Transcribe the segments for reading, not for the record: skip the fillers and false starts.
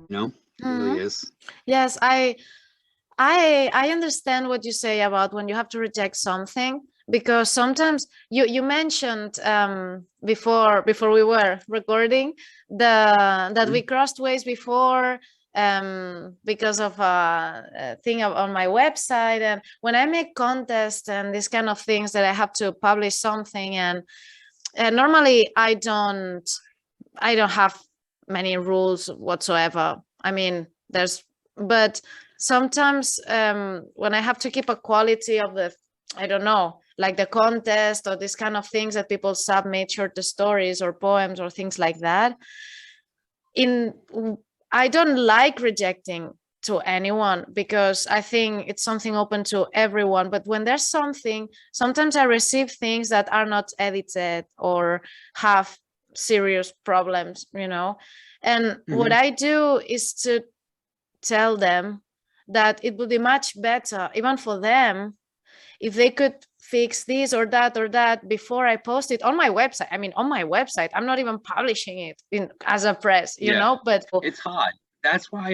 You know, it Mhm. really is. Yes, I understand what you say about when you have to reject something, because sometimes you mentioned before we were recording that Mhm. we crossed ways before, because of a thing on my website. And when I make contests and these kind of things that I have to publish something, and normally I don't have many rules whatsoever. I mean, but sometimes when I have to keep a quality of I don't know, like the contest or these kind of things that people submit, short stories or poems or things like that. In I don't like rejecting to anyone, because I think it's something open to everyone. But when there's something, sometimes I receive things that are not edited or have serious problems. And what Mhm. I do is to tell them that it would be much better, even for them, if they could fix this or that before I post it on my website. I mean, on my website, I'm not even publishing it as a press, Yeah, but it's hard. That's why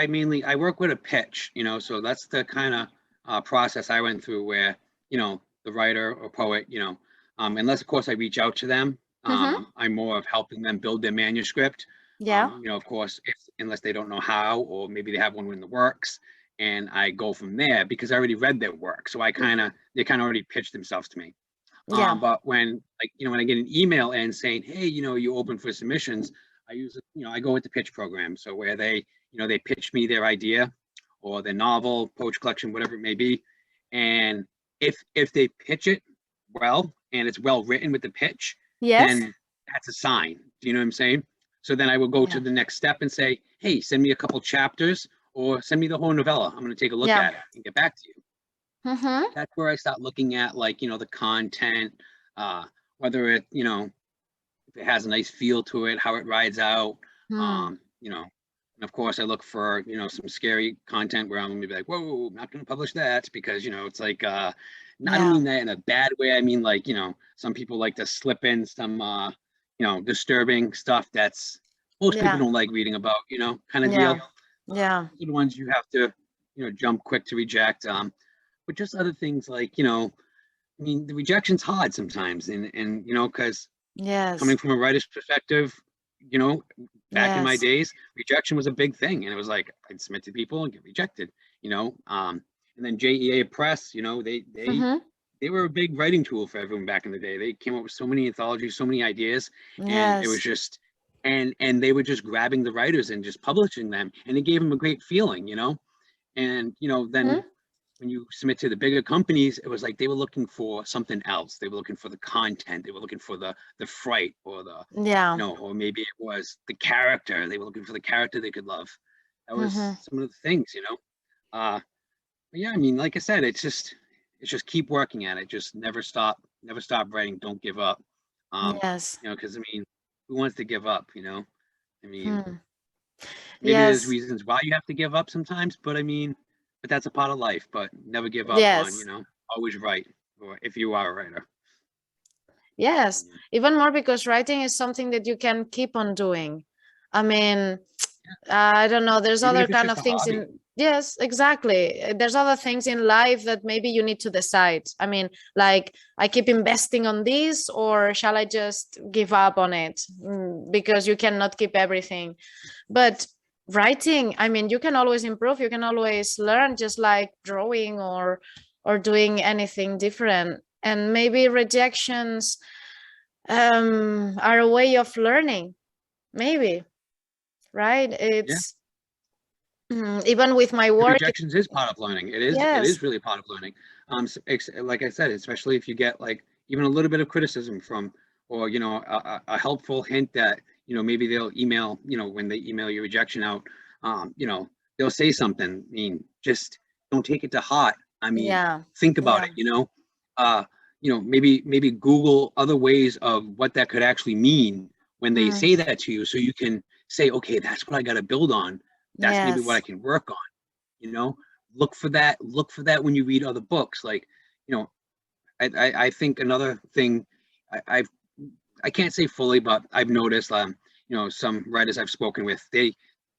I mainly I work with a pitch, so that's the kind of process I went through where, the writer or poet, unless of course I reach out to them, Mhm. I'm more of helping them build their manuscript. Yeah. Of course, if unless they don't know how, or maybe they have one in the works, and I go from there because I already read their work, so they kind of already pitched themselves to me. Yeah. But when when I get an email and saying, hey, you open for submissions, I go with the pitch program. So where they pitch me their idea or their novel, poetry collection, whatever it may be. And if they pitch it well and it's well written with the pitch, Yes. then that's a sign. Do you know what I'm saying? So then I will go to Yeah. the next step and say, hey, send me a couple chapters or send me the whole novella. I'm going to take a look Yeah. at it and get back to you. Mhm. That's where I start looking at the content, uh, whether if it has a nice feel to it, how it rides out, Hmm. and of course I look for some scary content where I'm gonna be like, whoa, I'm not gonna publish that because it's like I don't Yeah. mean that in a bad way. I mean like some people like to slip in some disturbing stuff that's most people Yeah. don't like reading about, kind of Yeah. deal. Yeah. Those are the ones you have to jump quick to reject. But just other things like I mean the rejection's hard sometimes, and because Yes. coming from a writer's perspective, you know, back in my Yes. days, rejection was a big thing, and it was like I'd submit to people and get rejected, and then JEA Press, Mhm. they were a big writing tool for everyone back in the day. They came up with so many anthologies, so many ideas, and it was Yes. just and they were just grabbing the writers and just publishing them, and it gave them a great feeling, and then Mhm. when you submit to the bigger companies, it was like they were looking for something else. They were looking for the content. They were looking for the fright or Yeah. or maybe it was the character. They were looking for the character they could love. That was Mhm. some of the things. But yeah, I mean, like I said, it's just keep working at it. Just never stop writing. Don't give up. Yes. Because I mean, who wants to give up? I mean, Hmm. maybe there's Yes. reasons why you have to give up sometimes, but I mean, but that's a part of life. But never give up on, Yes. always write, or if you are a writer. Yes. Even more, because writing is something that you can keep on doing. I mean, I don't know, there's Even other if it's kind just of a things hobby. in, yes, exactly, there's other things in life that maybe you need to decide. I mean, like, I keep investing on this, or shall I just give up on it? Because you cannot keep everything. But writing, I mean, you can always improve, you can always learn, just like drawing or doing anything different. And maybe rejections are a way of learning, maybe, right? Yeah, It's even with my and work. rejections is part of learning. It is Yes. really part of learning. Like I said, especially if you get like even a little bit of criticism from, or a helpful hint that maybe they'll email, when they email your rejection out, they'll say something. I mean, just don't take it to heart. I mean, Yeah. think about Yeah. it. Uh, maybe Google other ways of what that could actually mean when they Mm, say that to you, so you can say, okay, that's what I got to build on. That's maybe what I yes. can work on. you know look for that when you read other books, like you know I think another thing, I've I can't say fully, but I've noticed some writers I've spoken with,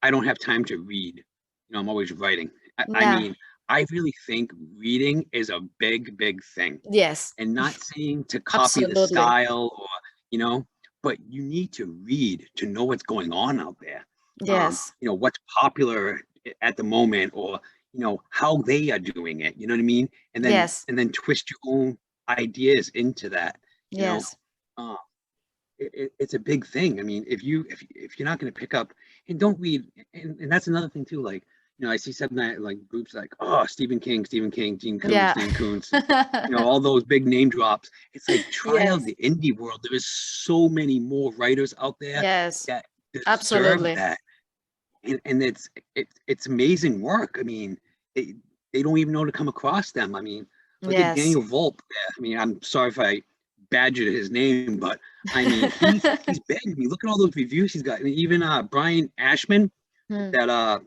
I don't have time to read. You know, I'm always writing. I Yeah. mean, I really think reading is a big, big thing. Yes. And not saying to copy the Absolutely. style or, you know, but you need to read to know what's going on out there. Yes. You know, what's popular at the moment, or, you know, how they are doing it. You know what I mean? And Yes. then twist your own ideas into that. You know, Yes. it's a big thing. I mean, if you're not going to pick up and don't read, and that's another thing too. Like, you know, I see something that, like, groups like, oh, Stephen King, Gene Coons, Yeah. Dan Coons, you know, all those big name drops. It's like, try out Yes. the indie world. There is so many more writers out there Yes. that deserve Absolutely. that, and it's amazing work. I mean, they don't even know to come across them. I mean, look at Yes. Daniel Volpe. I mean, I'm sorry if I badgered his name, but I mean, he's big. I mean, look at all those reviews he's got. And even Brian Ashman, Hmm. that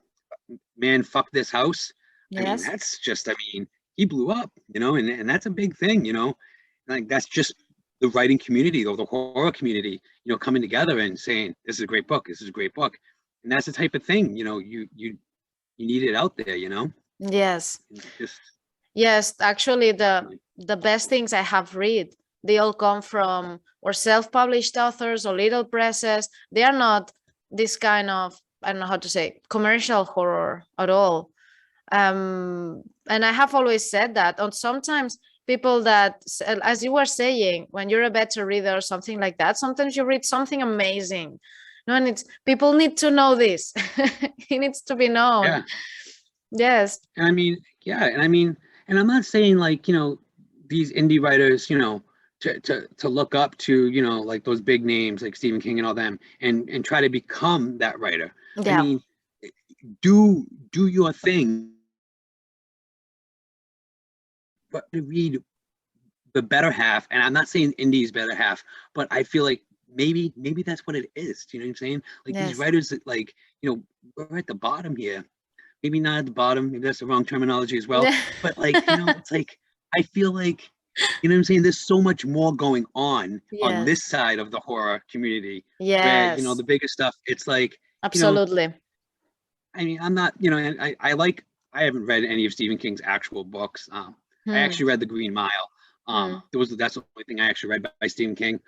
man, fuck this house. I mean, Yes. that's just, I mean, he blew up, you know, and that's a big thing, you know. Like, that's just the writing community or the horror community, you know, coming together and saying, this is a great book, this is a great book. And that's the type of thing, you know, you need it out there, you know. Yes. Just, yes, actually the best things I have read, they all come from or self-published authors or little presses. They are not this kind of, I don't know how to say, commercial horror at all. And I have always said that. And sometimes people that, as you were saying, when you're a better reader or something like that, sometimes you read something amazing. No, and it's, people need to know this. It needs to be known. yeah. Yes. And I mean, yeah, and I mean, and I'm not saying, like, you know, these indie writers, you know, to look up to, you know, like those big names like Stephen King and all them, and try to become that writer. I Yeah. mean, do your thing, but to read the better half. And I'm not saying indie's better half, but I feel like maybe that's what it is. Do you know what I'm saying? Like, these Yes. writers that, like, you know, we're at the bottom here. Maybe not at the bottom, maybe that's the wrong terminology as well. But, like, you know, it's like, I feel like, you know what I'm saying, there's so much more going on Yes. this side of the horror community. Yes. Where, you know, the bigger stuff, it's like, absolutely. You know, I mean, I'm not, you know, and I haven't read any of Stephen King's actual books. I actually read The Green Mile. That's the only thing I actually read by Stephen King.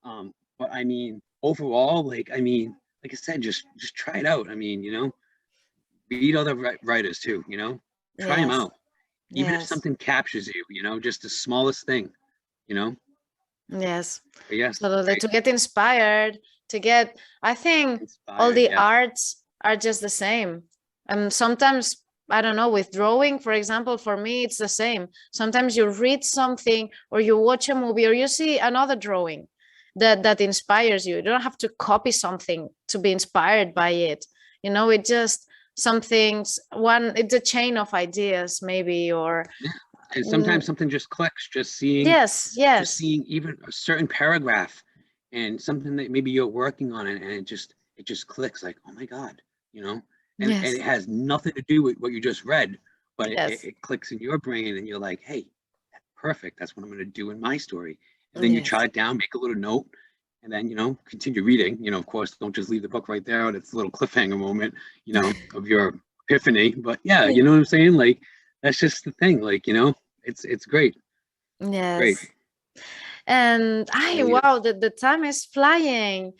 But I mean, overall, like, I mean, like I said, just try it out. I mean, you know, read other writers too, you know, try them Yes. out. Even if Yes. something captures you, you know, just the smallest thing, you know. Yes. But yeah, Absolutely. To get inspired, to get, I think all the yeah. arts are just the same. And sometimes, I don't know, with drawing, for example, for me, it's the same. Sometimes you read something or you watch a movie or you see another drawing that inspires you. You don't have to copy something to be inspired by it. You know, it just, some things, it's a chain of ideas maybe, or Yeah. And sometimes something just clicks, just seeing yes, just seeing even a certain paragraph and something that maybe you're working on, and it just clicks, like, oh my God, you know. And yes, it has nothing to do with what you just read, but yes, it clicks in your brain, and you're like, hey, that's perfect, that's what I'm going to do in my story. And then you yes, jot it down, make a little note, and then, you know, continue reading. You know, of course, don't just leave the book right there, and it's a little cliffhanger moment, you know, of your epiphany. But yeah, you know what I'm saying? Like, that's just the thing. Like, you know, it's great. Great. yes. And Really wow, is. the time is flying.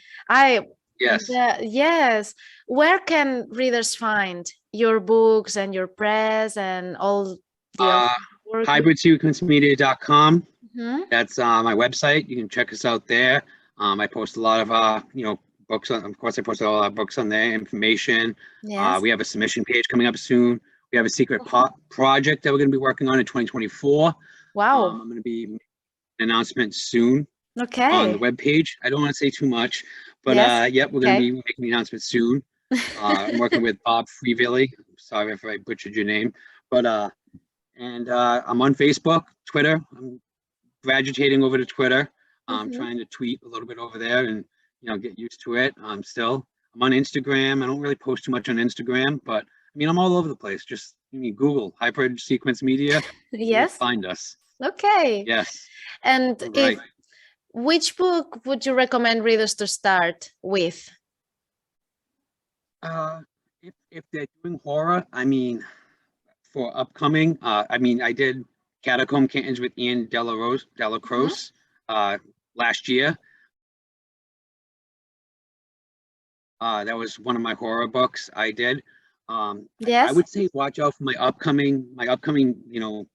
Yes. Yes. Where can readers find your books and your press and all the other Uh, work? hybridsequencemedia.com. Mhm. That's my website. You can check us out there. I post a lot of you know, books on. Of course, I post all our books on there. Information. Yes. We have a submission page coming up soon. We have a secret project that we're going to be working on in 2024. Wow. I'm going to be making an announcement soon on the Okay. webpage. I don't want to say too much, but Yes. yeah, we're going to Okay. be making the announcement soon. I'm working with Bob Freevilly. Sorry if I butchered your name, but and I'm on Facebook, Twitter. I'm gravitating over to Twitter. I'm Mhm. trying to tweet a little bit over there, and, you know, get used to it. I'm on Instagram. I don't really post too much on Instagram, but I mean, I'm all over the place. Just, I mean, Google Hybrid Sequence Media. You'll Yes. find us. Okay. Yes. And Right. which book would you recommend readers to start with? if they're doing horror, I mean, for upcoming, I mean, I did Catacomb Kittens with Ian Delacroce last year. That was one of my horror books I did. I Yes. would say watch out for my upcoming, you know,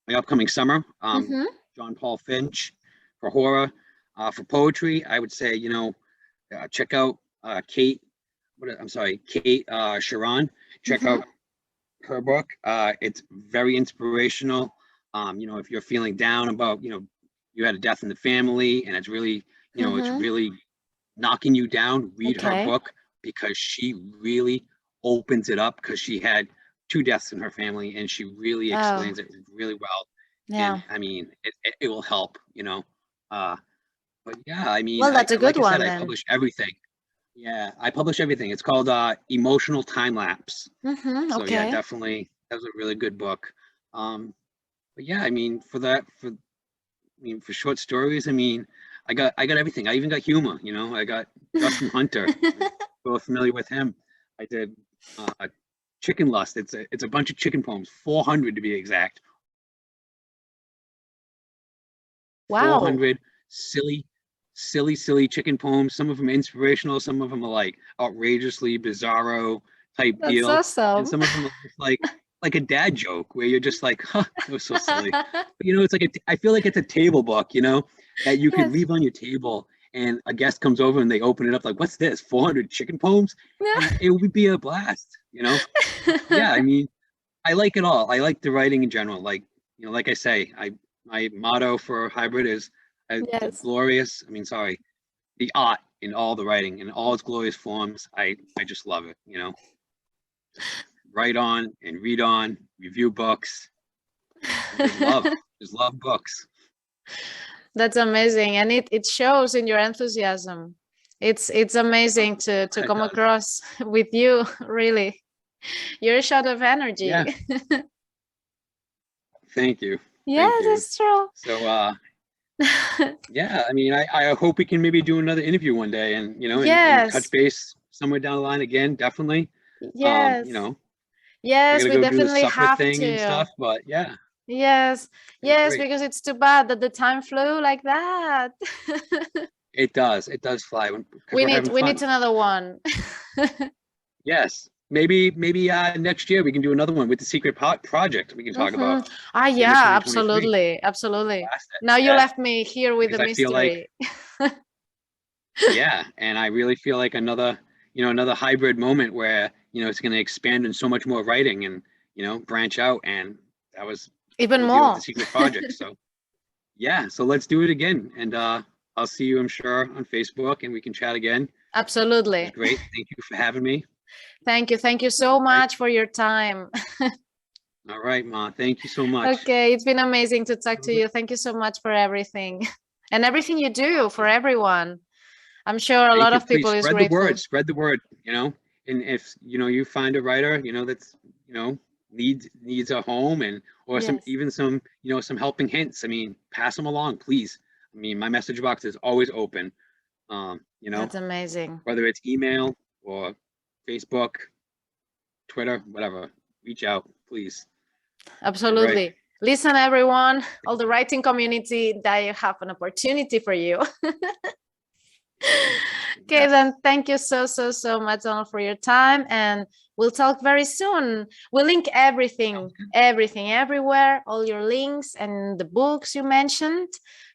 my upcoming summer. John Paul Finch for horror. For poetry, I would say, you know, check out Kate Sharon. Check out her book. It's very inspirational. You know, if you're feeling down about, you know, you had a death in the family and it's really, you know, it's really knocking you down, read her book, because she really opens it up, because she had 2 deaths in her family and she really explains it really well. Yeah. And I mean, it will help, you know. But yeah, I mean, Well, that's a good like I said, one I publish everything. Yeah, I publish everything. It's called Emotional Time Lapse. So yeah, definitely, that was a really good book. But yeah, I mean, for short stories, I mean, I got everything. I even got humor, you know. I got Justin Hunter. We're familiar with him. I did Chicken Lust. It's a bunch of chicken poems, 400 to be exact. Wow. 400 silly chicken poems. Some of them inspirational, some of them are like outrageously bizarro type That's deal, awesome. and some of them are just like a dad joke where you're just like, huh, it was so silly. But, you know, it's like I feel like it's a table book, you know, that you could leave on your table and a guest comes over and they open it up like, what's this, 400 chicken poems? And it would be a blast, you know. Yeah, I mean, I like it all. I like the writing in general. Like, you know, like I say, my motto for hybrid is the glorious, the art in all the writing in all its glorious forms. I just love it, you know. Write on and read on, review books. Just love books. That's amazing, and it shows in your enthusiasm. It's amazing to come across with you. Really, you're a shot of energy. Yeah. Thank you. Yes, it's true. So yeah, I mean, I hope we can maybe do another interview one day, and you know, and touch base somewhere down the line again. Definitely. Yes. You know. Yes, we definitely have thing to. And stuff, but yeah. Yes, yes, because it's too bad that the time flew like that. It does fly. We need another one. Yes, maybe next year we can do another one with the secret project we can talk about. Yeah, absolutely. Now you left me here with the mystery. Yeah, and I really feel like another hybrid moment where, you know, it's going to expand in so much more writing and, you know, branch out, and that was even more the secret project. So yeah, so let's do it again, and I'll see you, I'm sure, on Facebook, and we can chat again. Absolutely. Great. Thank you for having me. Thank you so much for your time. All right, Ma, thank you so much. Okay, it's been amazing to talk to you. Thank you so much for everything and everything you do for everyone. I'm sure a lot of people is grateful. Spread the word, you know, and if, you know, you find a writer, you know, that's, you know, needs a home, and or some you know, some helping hints, I mean, pass them along, please. I mean, my message box is always open. You know, that's amazing. Whether it's email or Facebook, Twitter, whatever, reach out, please. Absolutely. Right. Listen, everyone, all the writing community, that you have an opportunity for you. Okay, then thank you so much, Donald, for your time, and we'll talk very soon. We'll link everything everywhere, all your links and the books you mentioned.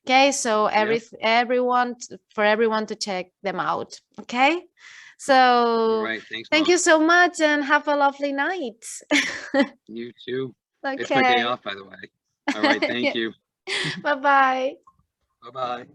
Okay, so everyone to check them out. Okay, so thank you so much, and have a lovely night. You too. Okay. It's my day off, by the way. All right, thank you. Bye-bye. Bye-bye.